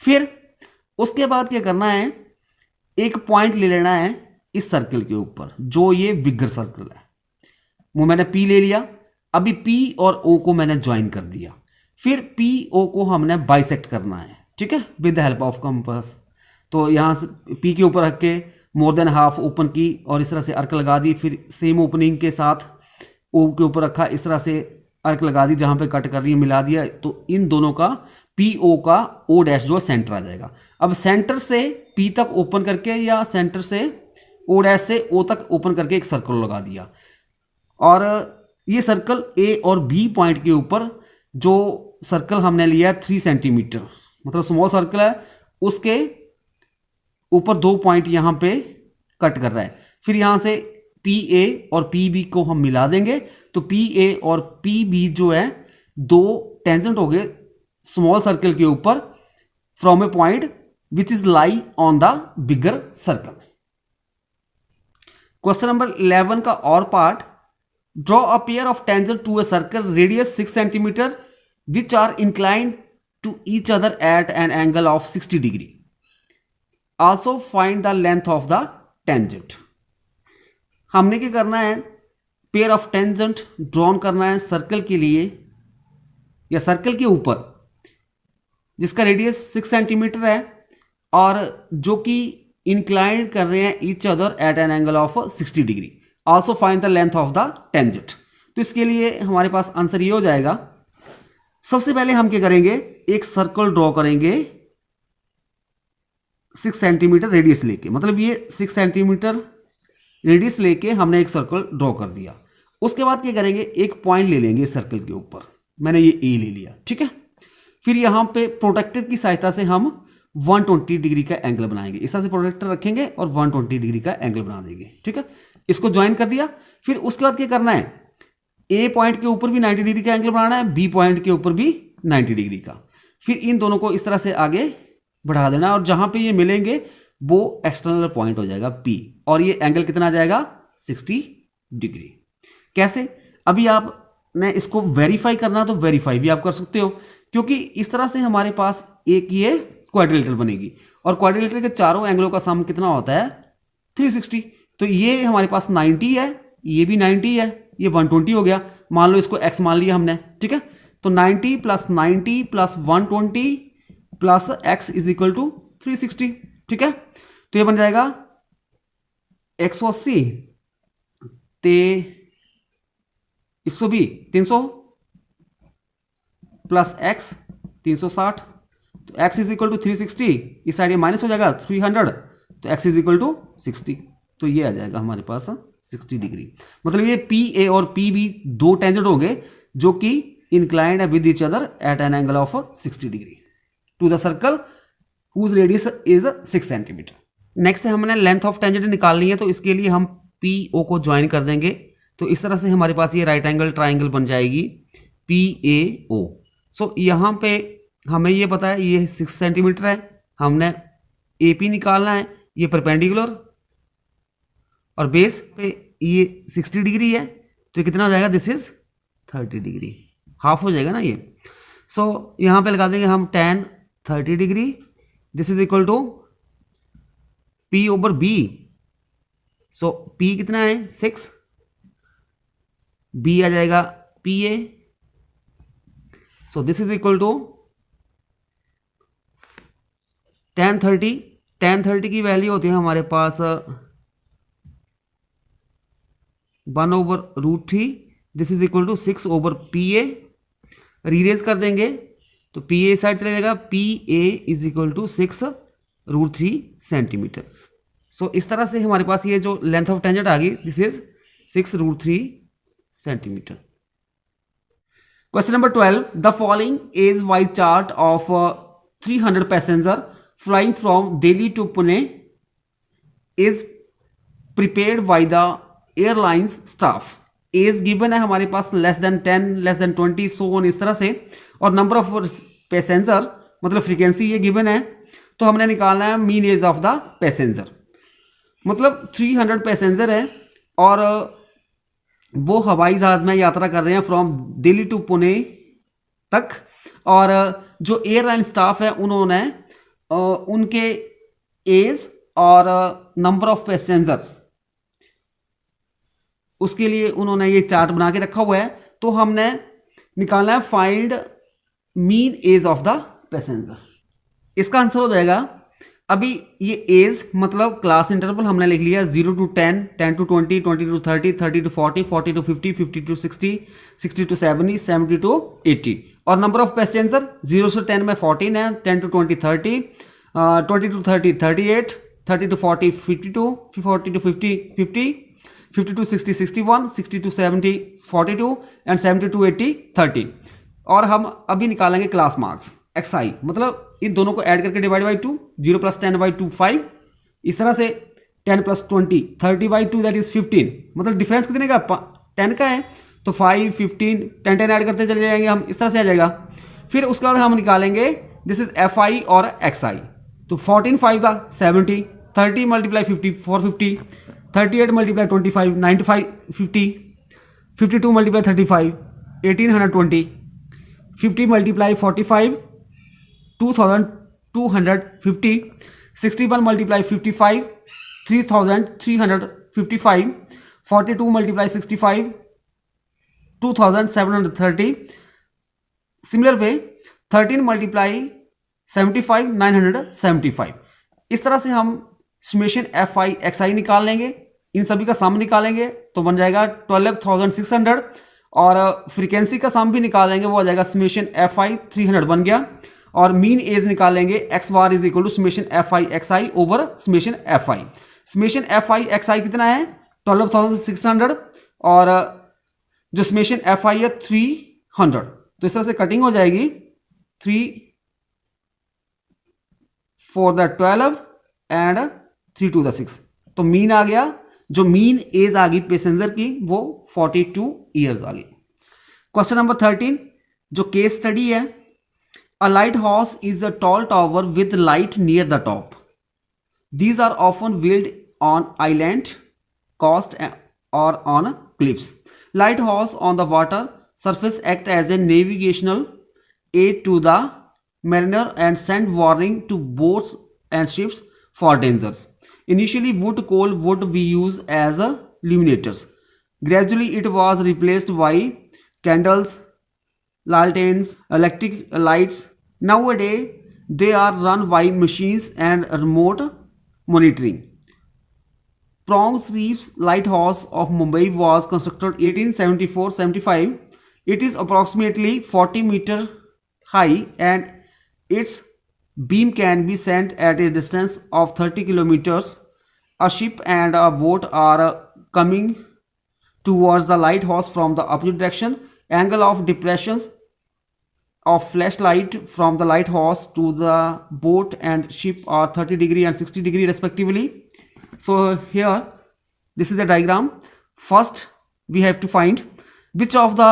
फिर उसके बाद क्या करना है, एक पॉइंट ले लेना है इस सर्कल के ऊपर जो ये बिगर सर्कल है, वो मैंने P ले लिया। अभी P और O को मैंने ज्वाइन कर दिया, फिर PO को हमने बाइसेक्ट करना है, ठीक है, with the help of compass. तो यहाँ से P के ऊपर रख के मोर देन हाफ ओपन की और इस तरह से अर्क लगा दी, फिर सेम ओपनिंग के साथ O के ऊपर रखा, इस तरह से अर्क लगा दी, जहाँ पे कट कर रही है मिला दिया, तो इन दोनों का PO का O डैश जो सेंटर आ जाएगा। अब सेंटर से P तक ओपन करके या सेंटर से O डैश से O तक ओपन करके एक सर्कल लगा दिया, और ये सर्कल A और B पॉइंट के ऊपर जो सर्कल हमने लिया 3 सेंटीमीटर, मतलब स्मॉल सर्कल है, उसके ऊपर 2 पॉइंट यहाँ पे कट कर रहा है। फिर यहाँ से PA और PB को हम मिला देंगे, तो PA और PB जो है 2 टेंजेंट हो गए स्मॉल सर्कल के ऊपर from a point which is lie on the bigger circle. Question number 11 का और part, draw a pair of tangent to a circle radius 6 centimetre which are inclined to each other at an angle of 60 degree. Also find the length of the tangent. हमने क्या करना है, pair of tangent drawn करना है circle के लिए या circle के ऊपर जिसका रेडियस 6 सेंटीमीटर है और जो कि इंक्लाइंड कर रहे हैं each other at an angle of 60 degree. Also find the length of the tangent. तो इसके लिए हमारे पास आंसर ये हो जाएगा, सबसे पहले हम क्या करेंगे, एक सर्कल ड्रॉ करेंगे 6 सेंटीमीटर रेडियस लेके, मतलब ये 6 सेंटीमीटर रेडियस लेके हमने एक सर्कल ड्रॉ कर दिया। उसके बाद क्या करेंगे, एक पॉइंट ले लेंगे सर्कल के ऊपर, मैंने ये ए ले लिया, ठीक है। फिर यहाँ पे प्रोटेक्टर की सहायता से हम 120 डिग्री का एंगल बनाएंगे, इस तरह से प्रोटेक्टर रखेंगे और 120 डिग्री का एंगल बना देंगे, ठीक है। इसको ज्वाइन कर दिया। फिर उसके बाद क्या करना है, ए पॉइंट के ऊपर भी 90 डिग्री का एंगल बनाना है, बी पॉइंट के ऊपर भी 90 डिग्री का। फिर इन दोनों को इस तरह से आगे बढ़ा देना और जहां पे ये मिलेंगे वो एक्सटर्नल पॉइंट हो जाएगा P, और ये एंगल कितना आ जाएगा 60 डिग्री। कैसे, अभी आपने इसको वेरीफाई करना तो वेरीफाई भी आप कर सकते हो, क्योंकि इस तरह से हमारे पास एक ये क्वाड्रिलेटरल बनेगी और क्वाड्रिलेटरल के चारों एंगलों का सम कितना होता है 360। तो ये हमारे पास 90 है, ये भी 90 है, ये 120 हो गया। मान लो इसको x मान लिया हमने, ठीक है। तो 90 plus 90 plus 120 plus x is equal to 360, ठीक है। तो ये बन जाएगा 180 ते 120 300 प्लस x 360, तो x इज इक्वल टू 360, इस साइड ये माइनस हो जाएगा 300, तो x इज इक्वल टू 60, तो ये आ जाएगा हमारे पास 60 डिग्री। मतलब ये PA और PB 2 टेंजेंट होंगे जो कि इंक्लाइंड है with each other at an angle of 60 degree to the circle whose radius is 6 centimetre. Next है हमने लेंथ ऑफ टेंजेंट निकालनी है, तो इसके लिए हम PO को ज्वाइन कर देंगे। तो इस तरह से हमारे पास ये राइट एंगल ट्राइंगल बन जाएगी PAO। सो यहाँ पे हमें ये पता है ये 6 सेंटीमीटर है, हमने AP निकालना है, ये परपेंडिकुलर और बेस पे ये 60 डिग्री है, तो कितना हो जाएगा, दिस इज 30 डिग्री, हाफ हो जाएगा ना ये। सो यहाँ पे लगा देंगे हम tan 30 degree, this is equal to P over B। So P कितना है 6, B आ जाएगा PA। So this is equal to tan 30 की वैल्यू होती है हमारे पास 1/√3, this is equal to 6 over PA। Rearrange कर देंगे तो PA साइड चले जाएगा, PA is equal to 6√3 centimetre. So इस तरह से हमारे पास ये जो लेंथ ऑफ टेंजेंट आ गई, this is 6√3 centimetre. Question number 12, the following age wise chart of 300 passenger flying from Delhi to Pune is prepared by the airlines staff. Age given है हमारे पास less than 10, less than 20, so on इस तरह से, और number of passenger मतलब frequency ये given है, तो हमने निकालना है mean age of the passenger. मतलब 300 पैसेंजर है और वो हवाई जहाज में यात्रा कर रहे हैं फ्रॉम दिल्ली टू पुणे तक, और जो एयरलाइन स्टाफ है उन्होंने उनके एज और नंबर ऑफ पैसेंजर्स उसके लिए उन्होंने ये चार्ट बना के रखा हुआ है। तो हमने निकालना है find mean age of the passenger. इसका आंसर हो जाएगा, अभी ये एज मतलब क्लास इंटरवल हमने लिख लिया 0 to 10, 10 to 20, 20 to 30, 30 to 40, 40 to 50, 50 to 60, 60 to 70, 70 to 80, और नंबर ऑफ पैसेंजर 0 से 10 में 14 है, 10 to 20 30, 20 to 30 38, 30 to 40 52, 40 to 50 50, 50 to 60 61, 60 to 70 42 and 70 to 80 30। और हम अभी निकालेंगे क्लास मार्क्स XI, मतलब इन दोनों को ऐड करके डिवाइड बाई 2, 0 + 10 / 2 5, इस तरह से 10 + 20 30 / 2 दैट इज 15, मतलब डिफरेंस कितने का 10 का है, तो 5 15 10 10 ऐड करते चले जाएंगे हम, इस तरह से आ जाएगा। फिर उसके बाद हम निकालेंगे दिस इज FI और XI, तो 14 5 था 70, 30 × 50 450, 38 × 25 95 50, 52 × 35 1820, 50 × 45 2250, 61 × 55 3355, 42 × 65 2730, सिमिलर वे 13 × 75 975। इस तरह से हम समेशन FI XI निकाल लेंगे, इन सभी का सम निकालेंगे तो बन जाएगा 12600, और फ्रीक्वेंसी का सम भी निकालेंगे, वो आ जाएगा समेशन FI 300 बन गया, और मीन एज निकालेंगे x bar is equal to summation FI XI over summation FI। Summation FI XI कितना है 12600, और जो समेशन FI है 300, तो इस तरह से कटिंग हो जाएगी 3 for the 12 and 3 to the 6, तो मीन आ गया, जो मीन एज आ गई पैसेंजर की वो 42 ईयर्स आ गई। क्वेश्चन नंबर 13 जो केस स्टडी है, a lighthouse is a tall tower with light near the top, these are often build on island coast or on cliffs. Lighthouse on the water surface act as a navigational aid to the mariner and send warning to boats and ships for dangers. Initially, wood coal would be used as illuminators. Gradually, it was replaced by candles, lanterns, electric lights. Nowadays, they are run by machines and remote monitoring. Proms Reefs Lighthouse of Mumbai was constructed 1874-75. It is approximately 40 meters high and its beam can be sent at a distance of 30 kilometers. A ship and a boat are coming towards the lighthouse from the opposite direction. Angle of depressions of flashlight from the lighthouse to the boat and ship are 30 degree and 60 degree respectively. So here this is the diagram. First we have to find which of the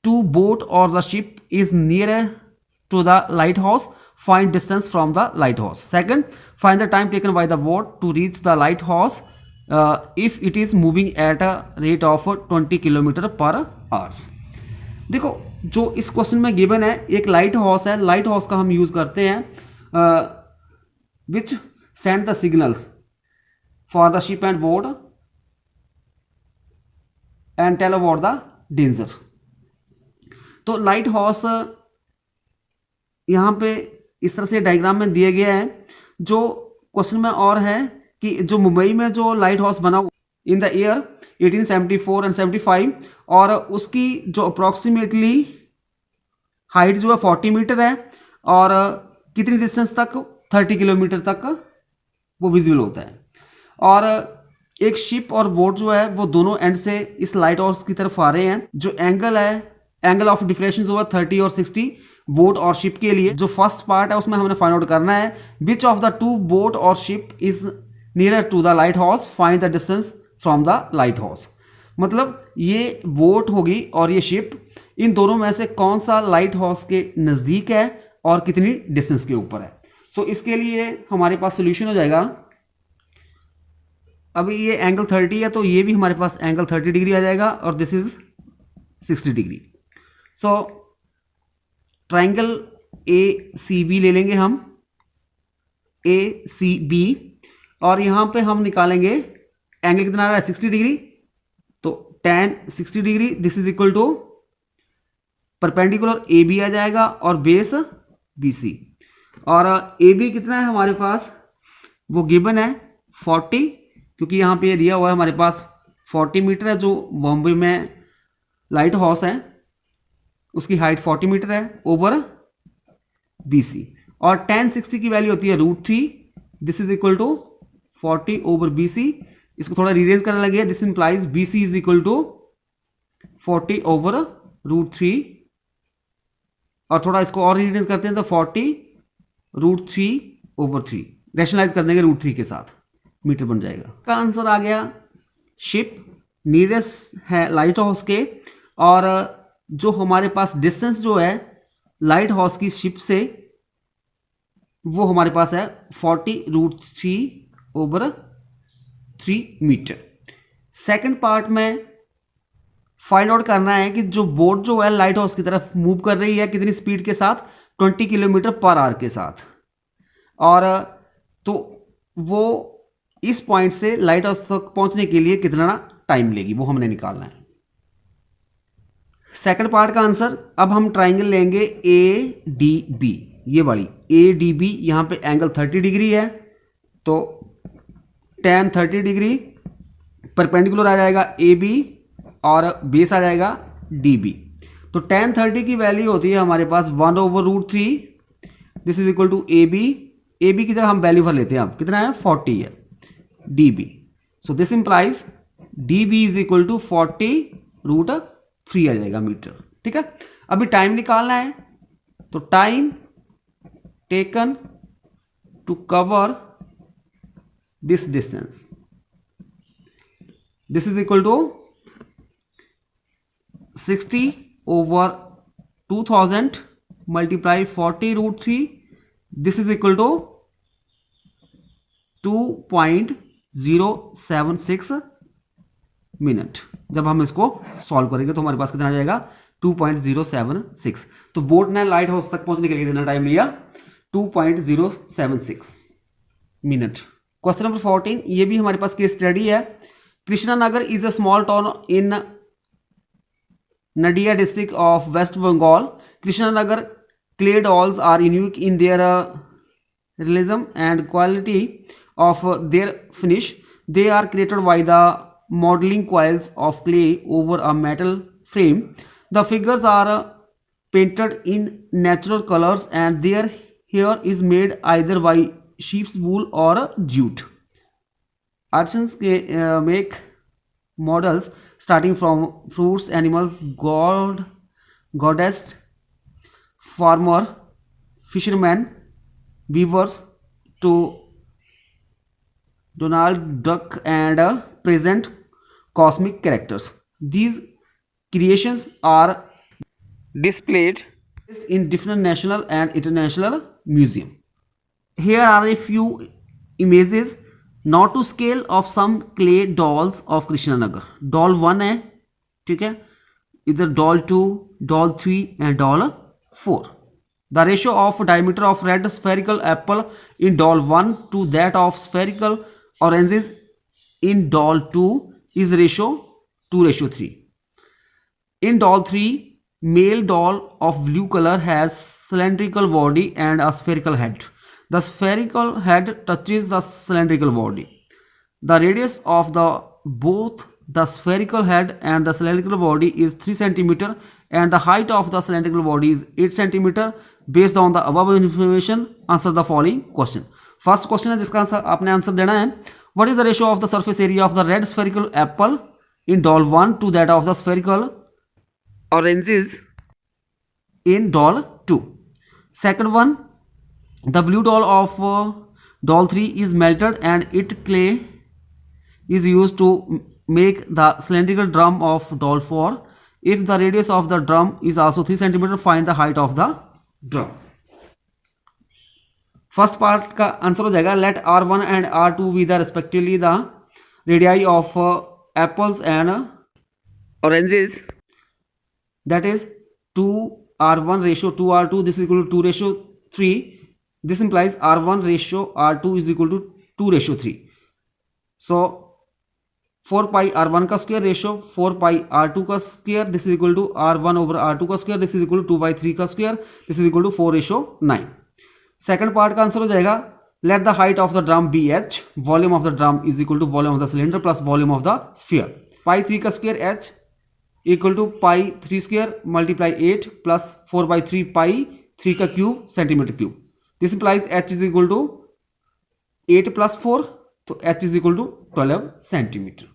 two boat or the ship is nearer to the lighthouse. Find distance from the lighthouse. Second, find the time taken by the boat to reach the lighthouse if it is moving at a rate of 20 km/h. देखो जो इस question में given है एक lighthouse है, lighthouse का हम use करते हैं which send the signals for the ship and boat and tell about the danger. तो लाइट हाउस यहाँ पे इस तरह से डायग्राम में दिया गया है। जो क्वेश्चन में और है कि जो मुंबई में जो लाइट हाउस बना इन द ईयर 1874 एंड 75 और उसकी जो अप्रॉक्सीमेटली हाइट जो है 40 मीटर है और कितनी डिस्टेंस तक 30 किलोमीटर तक वो विजिबल होता है। और एक शिप और बोट जो है वो दोनों एंड से इस लाइट हाउस की तरफ आ रहे हैं। जो एंगल है, एंगल ऑफ डिफ्रेक्शन जो है 30 और 60, बोट और शिप के लिए। जो फर्स्ट पार्ट है उसमें हमने फाइंड आउट करना है which of the two boat और ship is nearer to the lighthouse, find the distance from the lighthouse. मतलब ये बोट होगी और ये शिप, इन दोनों में से कौन सा लाइट हाउस के नज़दीक है और कितनी डिस्टेंस के ऊपर है। सो इसके लिए हमारे पास सोल्यूशन हो जाएगा, अभी ये एंगल 30 है तो ये भी हमारे पास एंगल 30 डिग्री आ जाएगा और this is 60 degree. So triangle A C B ले लेंगे हम, ए सी बी, और यहाँ पे हम निकालेंगे एंगल कितना आ रहा है 60 डिग्री, तो tan 60 degree this is equal to perpendicular A B आ जाएगा और बेस बी सी, और ए बी कितना है हमारे पास, वो गिवन है 40, क्योंकि यहाँ पे ये दिया हुआ है हमारे पास 40 मीटर है, जो बॉम्बे में लाइट हाउस है उसकी हाइट 40 मीटर है ओवर BC, और tan 60 की वैल्यू होती है √3, this is equal to 40 over BC। इसको थोड़ा रीअरेंज करने लगे, this implies BC is equal to 40 over √3, और थोड़ा इसको और रीअरेंज करते हैं तो 40 √3 ओवर 3, रैशनलाइज कर देंगे √3 के साथ, मीटर बन जाएगा। का आंसर आ गया शिप नियरेस्ट है लाइट हाउस के, और जो हमारे पास डिस्टेंस जो है लाइट हाउस की शिप से वो हमारे पास है 40 √3 ओवर 3 मीटर। सेकंड पार्ट में फाइंड आउट करना है कि जो बोट जो है लाइट हाउस की तरफ मूव कर रही है कितनी स्पीड के साथ, 20 किलोमीटर पर आवर के साथ, और तो वो इस पॉइंट से लाइट हाउस तक पहुंचने के लिए कितना टाइम लेगी वो हमने निकालना है। सेकंड पार्ट का आंसर, अब हम ट्राइंगल लेंगे ए डी बी, ये वाली ए डी बी, यहाँ पे एंगल 30 डिग्री है तो tan 30 डिग्री परपेंडिकुलर आ जाएगा ए बी और बेस आ जाएगा डी बी। तो tan 30 की वैल्यू होती है हमारे पास 1 over √3, this is equal to A B, A B की जगह हम वैल्यू भर लेते हैं, अब कितना है 40 है, D B, so this implies D B is equal to 40 √3 आ जाएगा मीटर। ठीक है, अभी टाइम निकालना है, तो time taken to cover this distance, this is equal to 60 over 2000 multiply 40 √3, this is equal टू 2.076 मिनट। जब हम इसको सॉल्व करेंगे तो हमारे पास कितना आ जाएगा 2.076। तो बोट ने लाइट हाउस तक पहुंचने के लिए कितना टाइम लिया 2.076 मिनट। क्वेश्चन नंबर 14, ये भी हमारे पास केस स्टडी है। Krishnanagar is a small town in Nadia district of West Bengal. Krishnanagar clay dolls are unique in their realism and quality of their finish. They are created by the modeling coils of clay over a metal frame. The figures are painted in natural colors and their hair is made either by sheep's wool or jute. Artisans make models starting from fruits, animals, goddess, farmer, fisherman, beavers to Donald Duck and present cosmic characters. These creations are displayed in different national and international museum. Here are a few images not to scale of some clay dolls of Krishnanagar. Doll 1 है, ठीक है, इधर doll 2, doll 3 and doll 4. The ratio of diameter of red spherical apple in doll 1 to that of spherical oranges in doll 2 is ratio 2:3. In doll 3, male doll of blue color has cylindrical body and a spherical head. The spherical head touches the cylindrical body. The radius of both the spherical head and the cylindrical body is 3 cm and the height of the cylindrical body is 8 cm. Based on the above information, answer the following question. First question है जिसका आपने answer देना है, what is the ratio of the surface area of the red spherical apple in doll 1 to that of the spherical oranges in doll 2? Second one, the blue doll of doll 3 is melted and it clay is used to make the cylindrical drum of doll 4. If the radius of the drum is also 3 cm, find the height of the drum. First part का answer हो जाएगा let R1 and R2 be the respectively the radii of apples and oranges, that is 2R1 ratio 2R2, this is equal to 2 ratio 3. This implies R1 ratio R2 is equal to 2 ratio 3. So 4 pi R1 का square ratio 4 pi R2 का square, this is equal to R1 over R2 का square, this is equal to 2/3 का square, this is equal to 4 ratio 9. Second part का answer हो जाएगा let the height of the drum be h, volume of the drum is equal to volume of the cylinder plus volume of the sphere. Pi 3 का square h equal to pi 3 square multiply 8 plus 4/3 pi 3 का cube centimetre cube. This implies h is equal to 8 plus 4, तो h is equal to 12 centimetre.